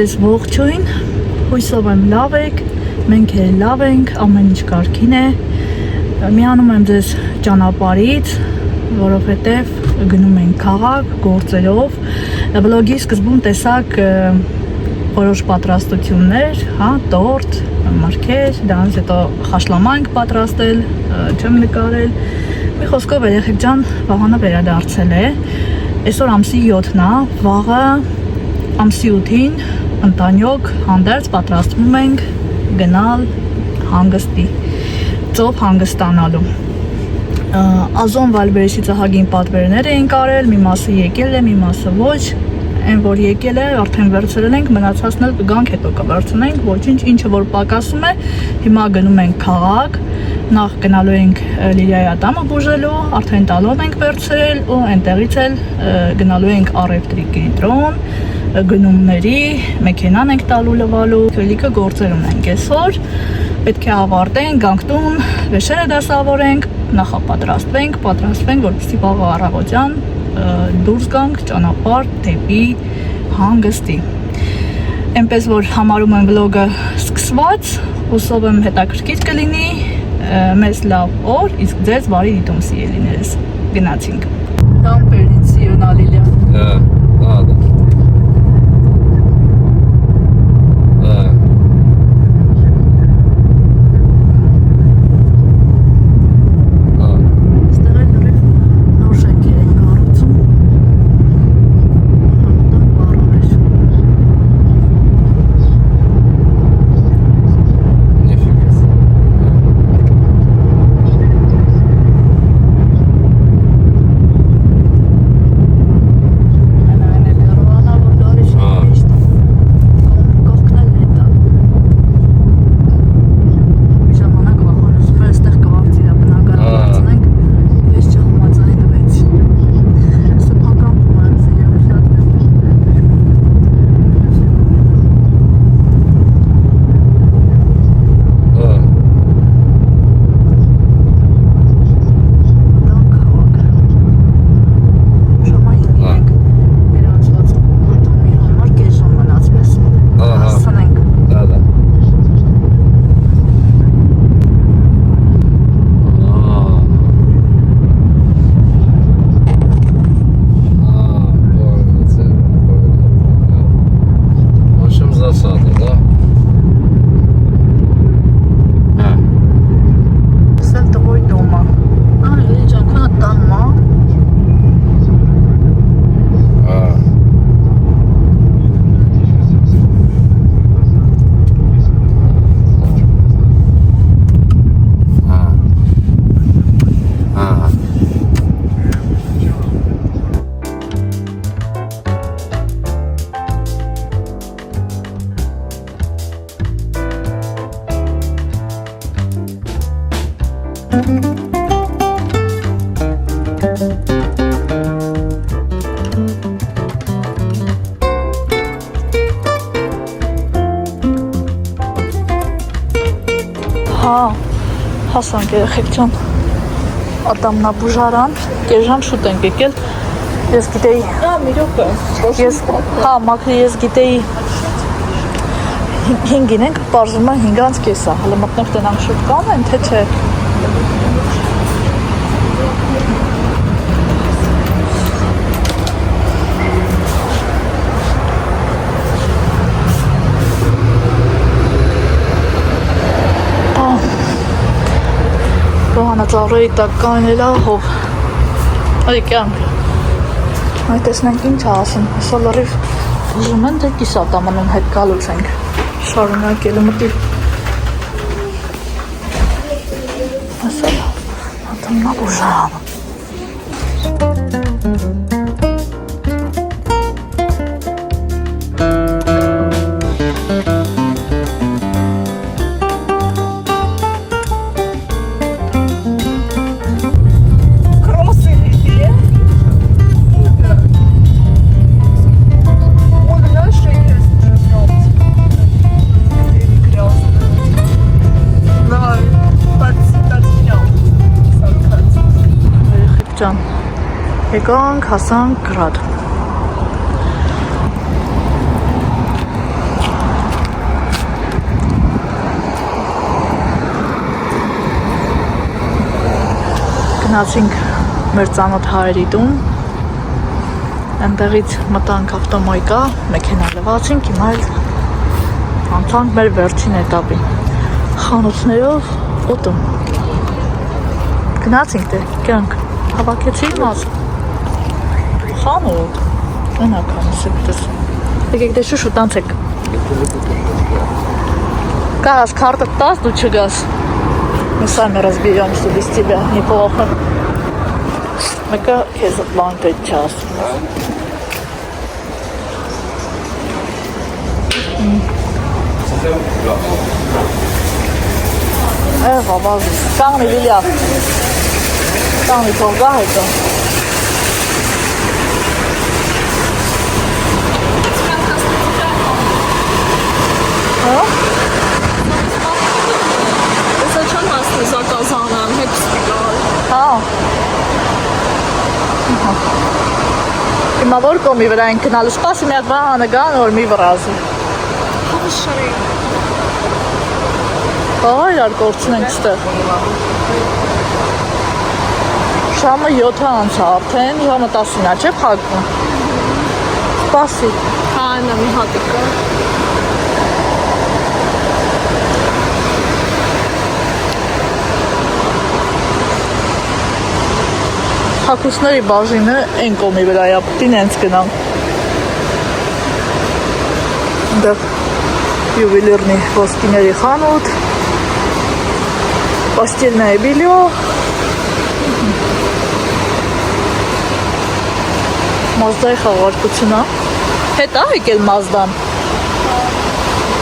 Ձեզ ողջույն, հույսով եմ լավ եք, մենք էլ լավ ենք, ամեն ինչ կարգին է։ Միանում եմ ձեզ ճանապարհից, որովհետև գնում ենք քաղաք գործերով։ Վլոգի սկզբում տեսակ որոշ պատրաստություններ, տորտ, մրգեր, դրանից հետո խաշլամա ենք պատրաստել, չեմ նկարել։ Մի խոսքով երեխեք ջան, Վահանը վերադարձել է։ Այսօր ամսի 7-ն է, վաղը ամսի 8-ին ընտանյոք հանդերձ պատրաստվում ենք գնալ հանգստի, ծով հանգստանալու։ Ազոն Վալբերեսի ծահագին պատվերներ էին կարել, մի մասը եկել է, մի մասը ոչ։ Այն որ եկել է, արդեն վերցրել ենք, մնացածն էլ կգանք, հետո կվերցնենք, ոչինչ, ինչը որ պակասում է, հիմա գնում ենք քաղաք, նախ գնալու ենք Լիլիայի ատամը բուժելու, արդեն տալոն ենք վերցրել ու այնտեղից էլ գնալու ենք առևտրի կենտրոն, գնումների, մեքենան ենք տալու լվալու, քելիքը գործեր ունենք այսօր, պետք է ավարտենք, գանք տուն, վեշերը դասավորենք, նախապատրաստվենք, որպեսզի վաղը առավոտյան դուրս գանք ճանապարհ դեպի հանգստի։ Այնպես որ համարում եմ վլոգը սկսված, հուսով եմ հետաքրքիր կլինի, մեզ լավ օր, իսկ ձեզ բարի դիտում սիրելիներս։ Գնացինք։ Դամպերիցիոն Լիլիա։ Ладно. Հասանք երեխեք ջան, ատամնաբուժարան, կեժան շուտ ենք եկել, ես գիտեի, մաքրի ես գիտեի 5-ին ենք, պարզվում է 5-ից կեսա, հլը մտնենք տնանք շուտ կան են, թե չէ։ Ծառոյի տակ կանելա հով այկյանք այ տեսնենք ինչ ասում հեսա լրիվ ուզում են թե կիսատամանում հետ գալուց ենք շարունակելու մտիր հեսա ատամնաբուժարան Եկանք, հասանք գրադ։ գնացինք մեր ծանոթ հայերի տուն։ Այնտեղից մտանք ավտոմոյկա, մեքենա լվացինք, հիմա էլ անցանք մեր վերջին էտապին։ Խանութներով օտում։ Գնացինք դե, կյանք, հավաքեցինք մաս։ Խանութ, ընական սեպտես։ Եկեք դե շուշուտ անցեք։ Կաս քարտը տաս, դու չգաս։ Мы сами разберемся без тебя, неплохо. Мы-ка քեզ բան պետք է ասում։ Բաբա, կանգնի Վիլյա։ Կանգնի թող գա հետո։ Հա? Ես չեմ հասնի զակազանան, հետ սպիտալ։ Հա։ Հիմա որ կոմի վրա են գնալու, սպասի մի հատ վահանը գան, որ մի վրազի։ Հավշարի։ Ահա իրար կորցնենք ստեղ։ Ժամը 7 անցա արդեն, ժամը 10-ին է, չէ՞ փակվում։ Սպասի։ Հա, նա մի հատիկ կա։ Հագուստների բաժինը այն կողմի վրա է, պիտի նենց գնամ։ Այնտեղ յուվելիրնի ոսկիների խանութ, постельное белье, Մազդայի խաղարկությունա։ Հետ է եկել Մազդան։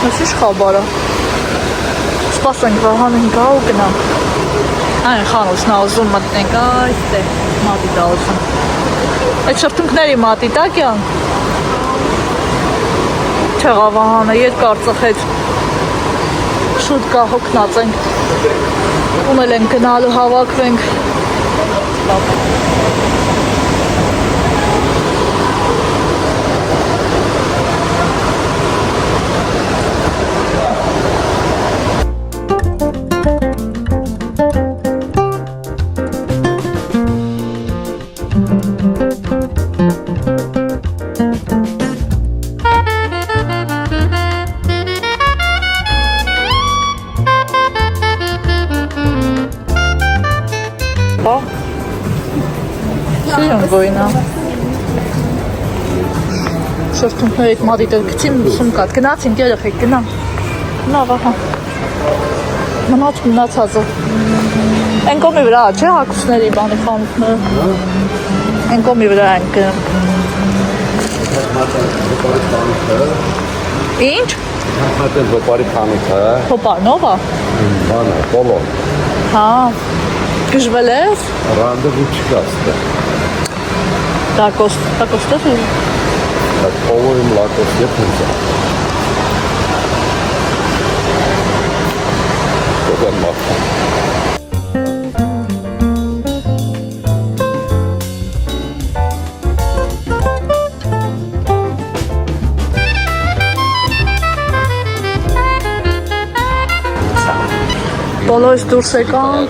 Ես ինչ խաբարա։ Սպասենք վահանին գա ու գնամ։ Այն խանութն է ուզում մտնենք, այստեղ մատի դա ուզում։ Այդ շրթունքների մատի տա կյան։ Չեղա վահանը, երկար ծխեց։ Շուտ կա հոգնած ենք։ Ունել ենք գնալու հավաքվենք։ Սիրուն գոյնա։ Շրթունքներիդ մատի տեղ գցիմ սումկատ, գնացինք երեխեք, գնամ։ Նավ, ահա։ Մնացածը։ Են կոմի վրա, չէ հագուստների բանի խանութները։ Են կոմի վրա են գնում։ Ինչ? Հատել հոպարի խանութը։ Հոպարնով է։ Բանը, պոլո։ Հա, գժվել ես։ Ռանդևու չկա ստե։ Դա կոստով է։ Պոլո իմ լակոս ետ նույնցա։ Կոտան մաղթա։ Բոլորս դուրս եկանք,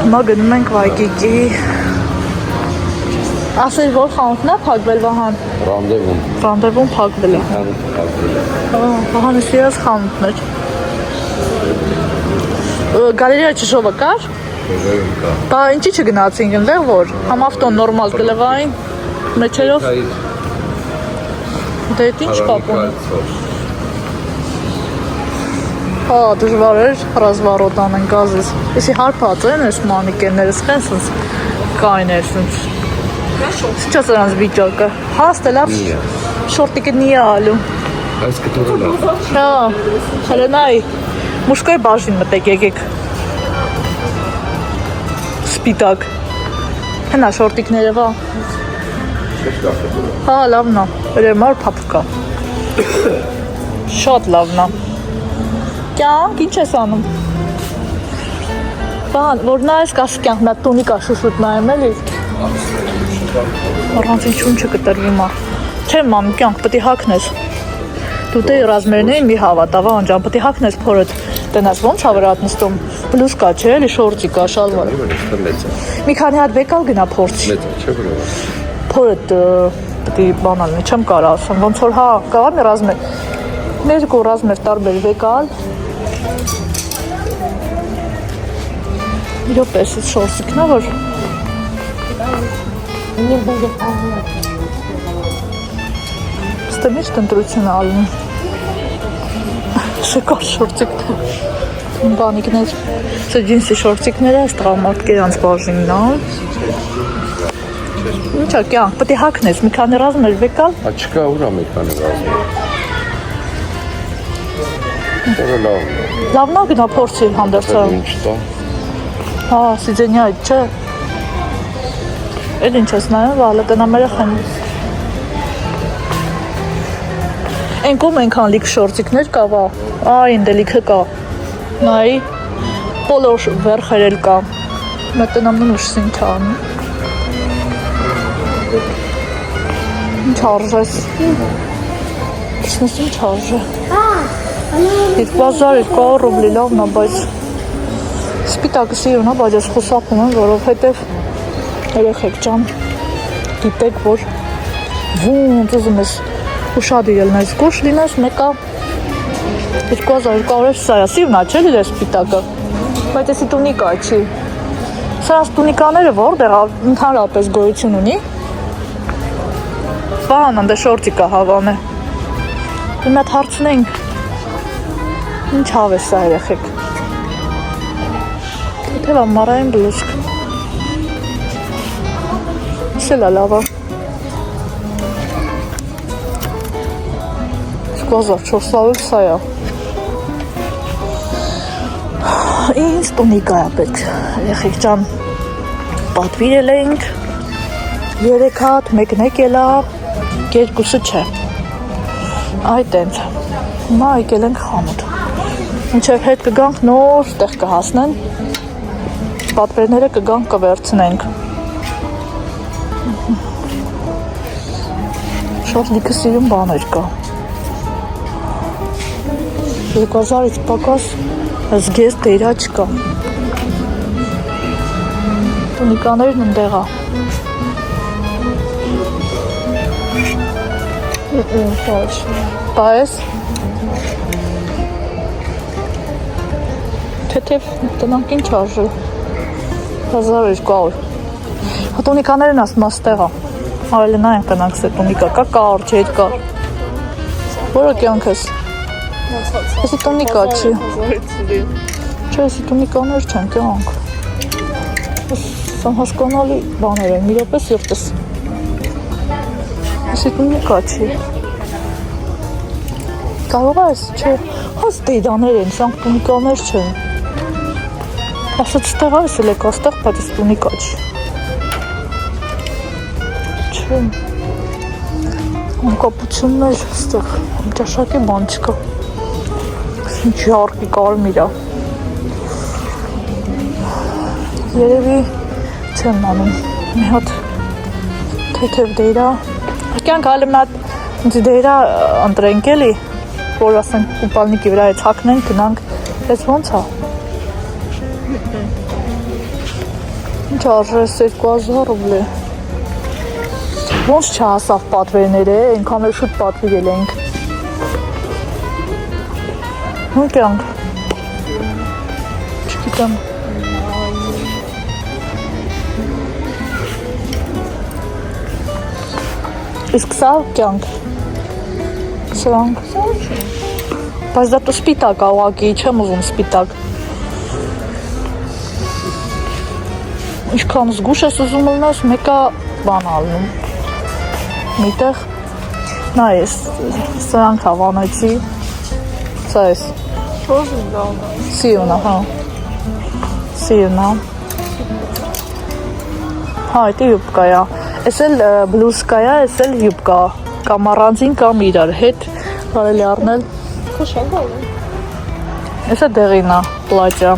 հիմա գնում ենք Վայկիկի, ասել որ խանութն է փակվել Վահան, Ռանդևուն փակվել է, Վահանը սիրած խանութն էր, գալերիա չշովը կար, բա ինչի չգնացինք ընդեղ որ, համ ավտոն նորմալ գլվային, մեջերով, դե ինչ կապում Հա, դժվար էր ռազվարոտ անեն գազից։ Եսի հարպած են ես մանիկենները սխեն սնց կայն էր սնց։ Սիչա սրանց վիճակը։ Հաստ է լավ շորտիկը նի է ալու։ Այս կտորել է։ Հա, հելենայի, մուշկոյ բաժին մտեք եկեք։ Սպիտակ։ Հենա շորտիկները վա։ Հա, լավն է, երեմար պապկա։ Շատ լավն է։ Կյանք, ինչ ես անում։ Բան, որ նայես կասի կյանք, նա տունի կա շուշուտ նայեմ էլի։ Առանց ինչուն չկտրվի մա։ Չէ մամ, կյանք, պտի հակնես։ Դու դե ռազմերներին մի հավատավա անջան, պտի հակնես փորդ։ Տնած ոնց ա վրատ նստում։ Բլուզկա չէ, էլի շորտի կա, շալվար։ Այստեղ մեծ է։ Մի քանի հատ վեկալ գնա փորձի։ Մեծ է, չէ՞ բրո։ Փորը պետք է բանալն է, չեմ կարա ասեմ, ոնց որ հա, կարա մի ռազմեր։ Ներկու ռազմեր տարբեր վեկալ։ Իրոպես է շորսիկն է, որ Ստե միշտ ընտրություն ալնում։ Շեկար շորտիկն է։ Բանիկներ, սա ջինսի շորտիկները, այս տղամարդկի անց բաժինն է։ Ինչա կյանք, պետք է հագնես, մի քանի ռազմեր վեկալ։ Չկա ուր է մի քանի ռազմը։ Որը լավ։ Լավն է գնա փորձի հանդերձը։ Ինչ տա։ Հա, սիձենյա է, չէ։ Էլ ինչ ես նայում, վալը տնամերեղ են։ Են կոմ ենքան լիք շորտիկներ կա, վա։ Այն դե լիքը կա։ Նայի, պոլո վերխերել կա։ Մետնամն ուշ սինչ անում։ Ինչ արժես։ Կիսնես ինչ արժե։ 2200 ռուբլի լավն է, բայց սպիտակը սիրուն է, բայց ես խուսափում եմ, որովհետև երեխեք ջան, գիտեք, որ ոնց ուզում ես ուշադիր ելնես, գոշ լինես, մեկա 2200 սա է, սիրուն է, չէ՞ լիլե սպիտակը, բայց եսի տունիկա չի։ Սրանց տունիկաները որտեղ ընդհանրապես գոյություն ունի։ Բան, անդե շորտիկա հավան է։ Հիմա հարցնենք, ինչ հավ է սա երեխեք։ Թեթև ամարային բլուսկ։ Իսել է լավա։ 2400 սա է։ Ինձ տունիկա է պետք, երեխեք ջան, պատվիրել ենք, 3 հատ, մեկն եկել է, երկուսը չէ։ Այդ ենք, հիմա եկել ենք խանութ։ Մինչև հետ կգանք նոր տեղ կհասնեն, պատվերները կգանք կվերցնենք։ Շատ լիքը սիրուն բաներ կա։ 2000-ից պակաս զգեզ դերա չկա։ Տունիկաներն ընդեղ է։ Բայց թեթև տնանք ինչ արժել 1200 տունիկաներն ասում աստեղ է ավելի նայենք տնանք սե տունիկա կա կար չէ հետ կար որը կյանք ես եսի տունիկա չի չէ եսի տունիկաներ չեն կյանք սան հասկանալի բաներ են մի րոպե սիրտս եսի տունիկա չի կարող ես չէ հաս դեյդաներ են սանք տունիկաներ չեն ասաց ստեղ այս էլ եք աստեղ բայց ես տունիկա չի չէ անկապություններ ստեղ ճաշակի բան չկա ինչ յարկի կարմիր է երևի չեմ անում մի հատ թեթև դեյրա կյանք հալի մի հատ դեյրա ընտրենք էլի որ ասենք կուպալնիկի վրա է ցակնենք գնանք ես ոնց է ինչ արժես 2000 ռուբլի ոնց չհասավ պատվերները այնքան էլ շուտ պատվիրել ենք ու կյանք չգիտեմ իսկ սա կյանք սրանք բայց դա դու սպիտակ ա ուղղակի չեմ ուզում սպիտակ ինչքան զգուշ ես ուզում լնես մեկը բան ալնում միտեղ նա ես սրանք հավանեցի սա ես սիունա հա սիունա հա այդ է յուբկա է ես էլ բլուսկա է ես էլ յուբկա կամ առանձին կամ իրար հետ կարելի առնել ես է դեղին է պլատյա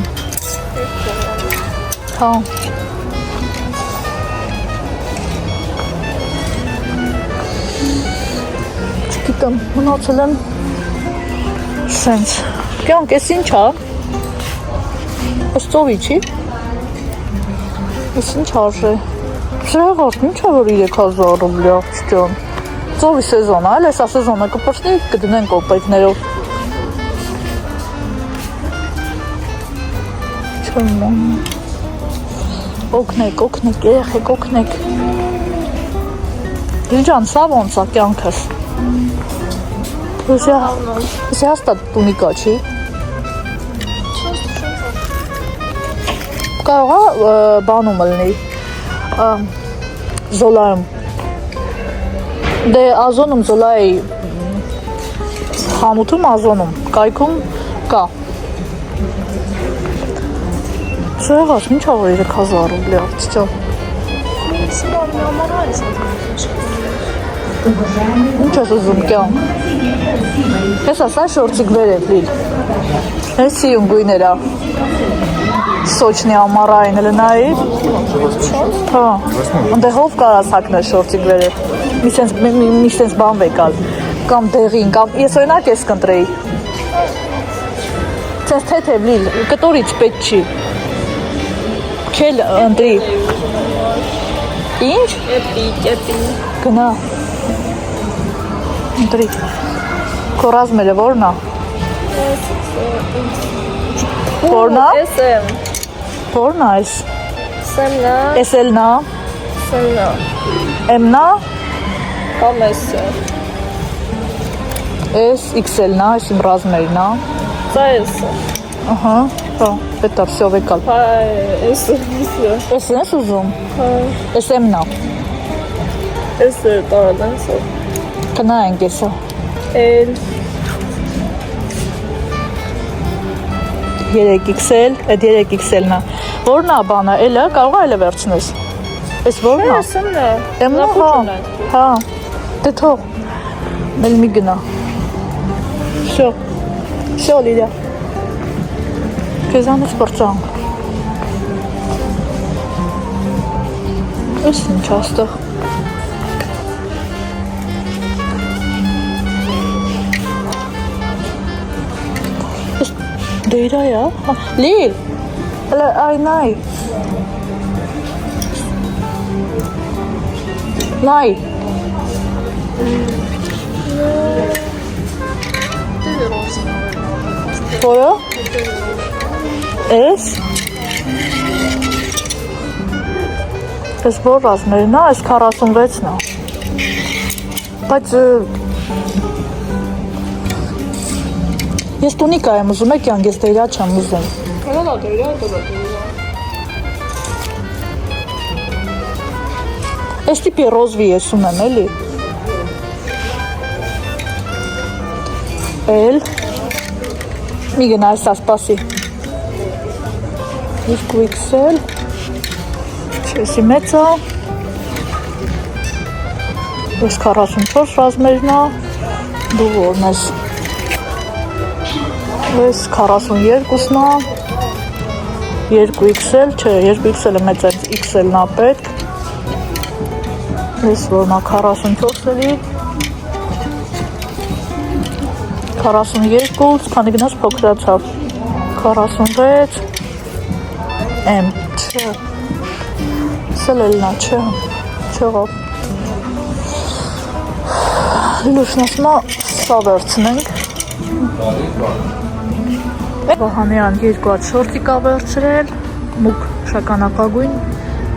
հա չգիտեմ մնացել եմ սենց կյանք ես ինչ է Այս ծովի չի։ Այս ինչ արժե։ Սրաղ ինչ է որ 3000 ռուբլի աղջիկան։ Ծովի սեզոնը, այլ էսա սեզոնը կպրծնի կդնեն կոպեկներով։ Չեմ օգնեք, երեխեք օգնեք։ Դիլջան, սա ոնց է կյանքս։ Ես հաստատ տունիկա չի։ Կարող է բանում լնի, զոլայում։ Դե Ազոնում զոլայի խանութում Ազոնում, կայքում կա։ Սեղաս, ինչ աղր 3000 ռուբլի աղջիկան։ Ինչ ես ուզում կյան։ Ես ասա շորցիկ վերև լիլ։ Ես սիում գույներա։ Սոչնի ամարային լնայի։ Հա, ընդեղով կարաս հակնել շորցիկ վերև։ Մի սենց բան վեկալ, կամ դեղին, կամ ես օրինակ ես կընտրեի։ Սենց թեթև լիլ, կտորից պետ չի։ Քել ընտրի։ Ինչ? Կեպի։ Գնա։ Ընտրի։ Քո ռազմերը որն է։ Որն է։ SM։ Որն է այս։ SM-նա։ SL-նա։ SM-նա։ M-նա։ Կամ S-ը։ S, XL-նա, այս իմ ռազմերն է։ Սա S-ը։ Ահա, հա, պետա, всё վեկալ։ Հա, S-ը։ S-ն ես ուզում։ Հա, SM-նա։ S-ը տարադանսը։ Կնայենք եսա։ L 3XL, այդ 3XL-նա։ Որն է բանը, L-ը, կարող է L-ը վերցնես։ Այս որն է։ S-ը։ M-ը, հա, դե թող, մել մի գնա։ Всё, Լիլիա։ Քեզանից պրծանք։ Այս ինչ աստեղ։ Դե իրա է, Լիլ, այ նայ։ Նայ։ Որը։ Ես։ Ես որ ռազմերն է, այս 46-ն է։ Բայց ես տունիկա եմ ուզում եք յանք, ես դեյրա չեմ ուզում։ Հələ դեյրա, դեյրա։ Այս տիպի ռոզվի ես ունեմ, էլի։ Էլ։ Մի գնա այսա, սպասի։ 2XL։ Չեսի մեծ է։ Ես 44 ռազմերն է։ Դու որն ես։ Ես 42-ն է։ 2XL, չէ, 2XL-ը մեծ է, XL-ն է պետք։ Ես որն է 44-ը 42, քանի գնաց փոքրացավ, 46, M, չէ, սելելնա, չէ, չեղավ, լուշն ասմա սա վերցնենք, Վահանյան երկու հատ շորտիկ ա վերցրել, մուկ շագանակագույն,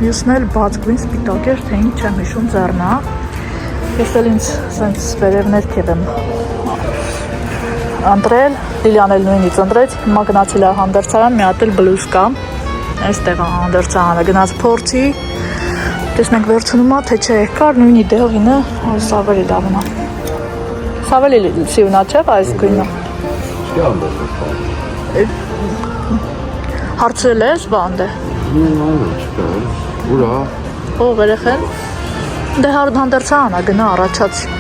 մյուսն էլ բացգույն սպիտակ էր, թե ինչ չեմ հիշում ձեռնա, ես էլ ինձ սենց վերև ներքև եմ ընտրել, Լիլիան էլ նույնից ընտրեց, հիմա գնացել է հանդերձարան, մի հատ էլ բլուզ կա, այստեղ հանդերձարանը գնաց փորձի, տեսնենք վերցնում է, թե չէ կար նույնի դեղինը, այս ավելի լավն է, ավելի սիունա չէ, այս գույնը, հարցրել ես բանդ է, ուրա, ով երեխեն, դե հանդերձարանը գնա առաջացի,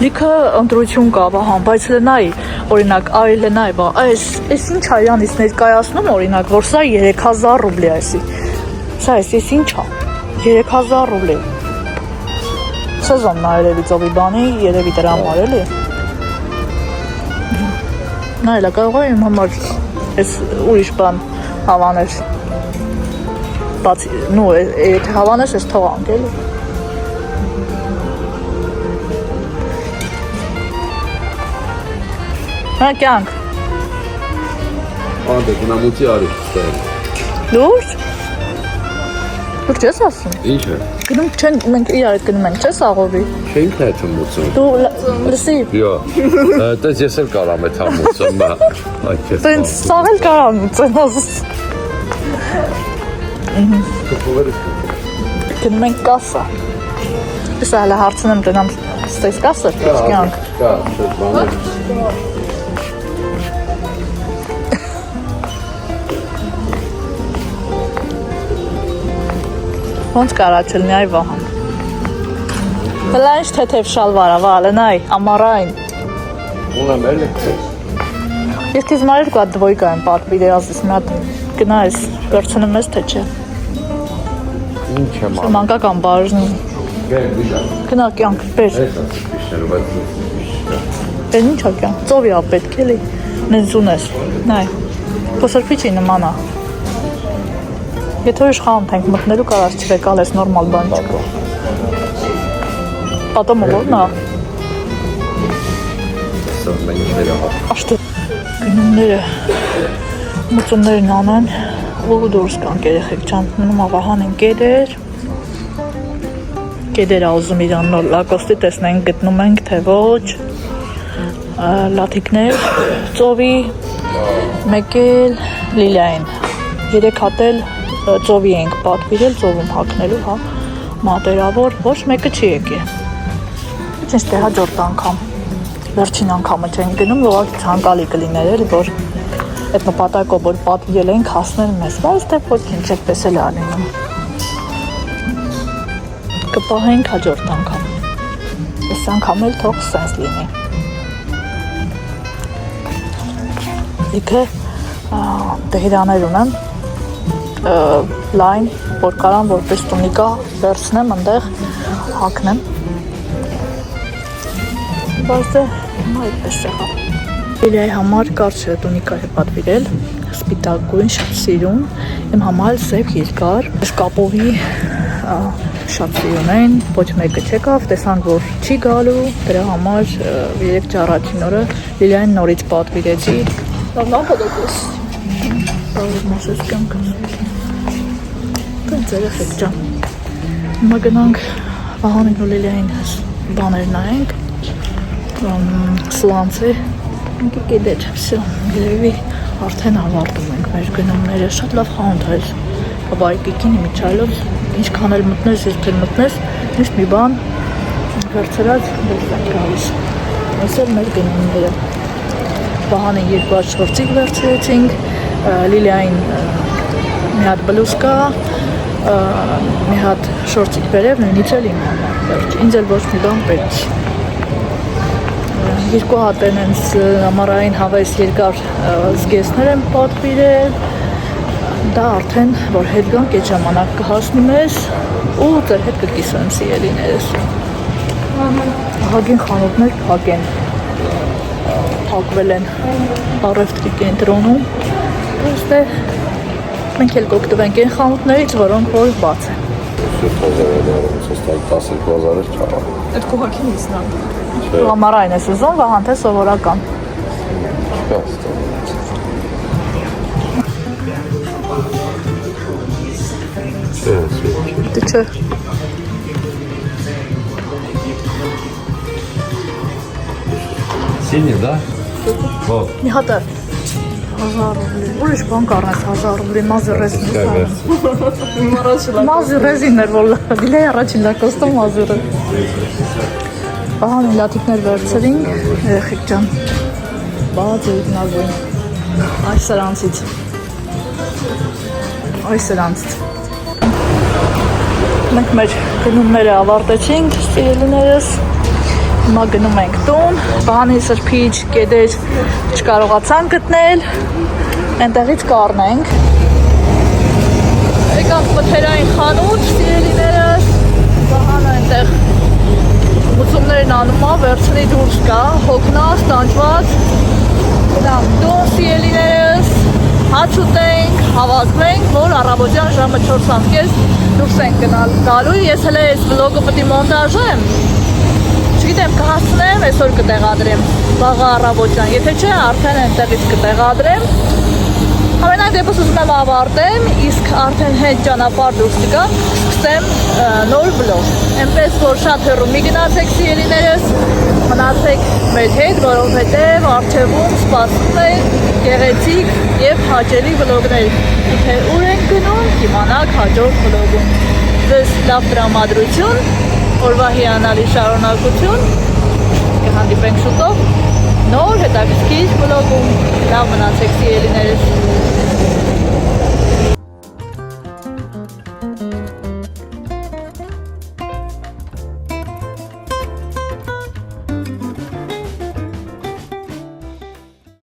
Լիքը ընտրություն կա վահան, բայց լնայի, օրինակ, այ լնայի, այս ինչ հայրանից ներկայացնում, օրինակ, որ սա 3000 ռուբլի այսի, սա այս ինչ է, 3000 ռուբլի, սեզոնն է երևի ծովի բանի, երևի դրամ արել է, Նայելա կարող է իմ համար այս ուրիշ բան հավանել։ Բացի, նու, եթե հավանես ես թողանք էլի։ Հա կյանք։ Անդ է գնամուտի արի ստեղ։ Լուրջ։ Լուրջ ես ասում։ Ինչ է։ Գնում չեն, մենք իրար հետ գնում ենք, չես աղովի։ Չենք թե թմուցում։ Դու լսի։ Յո։ Դες ես էլ կարամ է թամուցում, բա։ Այդ քեզ։ Տենց սաղ էլ կարամ ուծեմ ասես։ Գնում ենք կասա։ Ես հələ հարցնեմ դնամ ստես կասը, կյանք։ Կա, շատ բան է։ Ոնց կարա չլնի այ Վահան։ Հլա ինչ թեթև շալվարա, վալնայ, ամառային։ Ունեմ էլ է։ Ես քեզ մարեր կա դվոյկա եմ պատվիրել ասես մի հատ գնայես, վերցնում ես թե չէ։ Ինչ եմ անում։ Մանկական բաժնում։ Գնա կյանք, բեր։ Բեր ինչ ա կյանք, ծովի ա պետք էլի, նենց ունես, նայ, պոսրպիչի նման ա։ Եթե ուրիշ խանութ ենք մտնելու կարած չրեկալ ես նորմալ բան չկա։ Պատոմը որն ա։ Սա մենք վերահա։ Աշտը գնումները, մուծումներն անեն, ու դուրս կանք երեխեք չան, մնում ավահան են կեդեր ա ուզում իրան նոր լակոստի տեսնենք, գտնում ենք, թե ոչ, լաթիկներ, ծովի, մեկ էլ լիլային, 3 հատ էլ ծովի ենք պատվիրել, ծովում հակնելու, հա, մատերավոր, ոչ մեկը չի եկել։ Ինչ թե հաջորդ անգամ, վերջին անգամը չենք գնում, ուղղակի ցանկալի կլիներ էլ, որ այդ նպատակով որ պատվիրել ենք հասնել մեզ, բայց թե ոչինչ այդպես էլ անենում։ Կպահենք հաջորդ անգամ։ Այս անգամ էլ թող սենց լինի։ Իքը դեղիրաներ ունեմ, լայն, որ կարամ որպես տունիկա վերցնեմ, ընդեղ հակնեմ։ Բայց դե հիմա այդպես եղավ։ Իլիայի համար կարճ տունիկա է պատվիրել, սպիտակ գույն, շատ սիրուն, իմ համար սև երկար, այս կապովի շատ սիրուն են, ոչ մեկը չեկավ, տեսանք, որ չի գալու, դրա համար երեկ առաջին օրը Լիլիային նորից պատվիրեցի։ Լավ դոկոս։ Բարև մասես կյանքս։ Տենց երեխեք ջան։ Հիմա գնանք Վահանին ու Լիլիային բաներ նայենք, սլանցի, ինքի կեդեր, վսյո, երևի արդեն ավարտում ենք մեր գնումները, շատ լավ խանութ էր, բայկիկին իմիջայլով, ինչքան էլ մտնես, երբ էլ մտնես, միշտ մի բան վերցրած դուրս ենք գալիս, այս էլ մեր գնումները, Վահանին 2 հատ շորցիկ վերցրեցինք, Լիլիային մի հատ բլուսկա, մի հատ շորցիկ բերև, նույնից էլ իմ համար վերջ, ինձ էլ ոչ մի բան պետք չի։ 2 հատ են հենց ամառային հավես երկար զգեստներ եմ պատվիրել, դա արդեն, որ հետ գանք այդ ժամանակ կհասնի մեզ ու ձեր հետ կկիսվեմ սիրելիներս։ Հագին խանութներ փակ են, փակվել են առևտրի կենտրոնում, բայց դե մենք էլ կօգտվենք այն խանութներից, որոնք որ բաց են։ 10,000 չաղա։ Այդ կողակին իսնան։ Ամառային ես ուզում, Վահան թե սովորական։ Չկա ստեղ։ Դե չէ։ Синий, да? Вот. Մի հատ է 1000 ռուբլի, ուրիշ բան կարնես 1000 ռուբլի, մազի ռեզին։ Մազի ռեզին էր, որ վիլեի առաջին լակոստում մազի ռեզ։ Վահանի լատիկներ վերցրինք, երեխեք ջան, բաց ու իտնագույն, այս սրանցից, մենք մեր գնումները ավարտեցինք, սիրելիներս, հիմա գնում ենք տուն, Վահանի սրբիչ, կեդեր չկարողացանք գտնել, այնտեղից կառնենք, եկանք մթերային խանութ, սիրելիներս, Վահանը այնտեղ մուծումներն անում ա, վերցնի դուրս կա, հոգնա, ստանջված, գնամ դուրս ելիներս, հաց ուտենք, հավաքվենք, որ առավոտյան ժամը 4:30 դուրս ենք գալու։ Ես հələ այս վլոգը պետք է մոնտաժեմ։ Չգիտեմ, կհասցնեմ, այսօր կտեղադրեմ վաղը առավոտյան, եթե չէ, արդեն այնտեղից կտեղադրեմ։ Ամենայն դեպս ուզում եմ ավարտեմ, իսկ արդեն հետ ճանապարհ դուրս կգամ, սկսեմ նոր վլոգ։ Էնպես որ շատ հեռու մի գնացեք սիրելիներս, մնացեք մեր հետ, որովհետև առջևում սպասում է գեղեցիկ եւ հաճելի վլոգներ։ Եթե ուր ենք գնում, կիմանաք հաջորդ վլոգում։ Ձեզ լավ տրամադրություն, օրվա հիանալի շարունակություն, կհանդիպենք շուտով նոր հետաքրքիր վլոգում։ Լավ մնացեք սիրելիներս։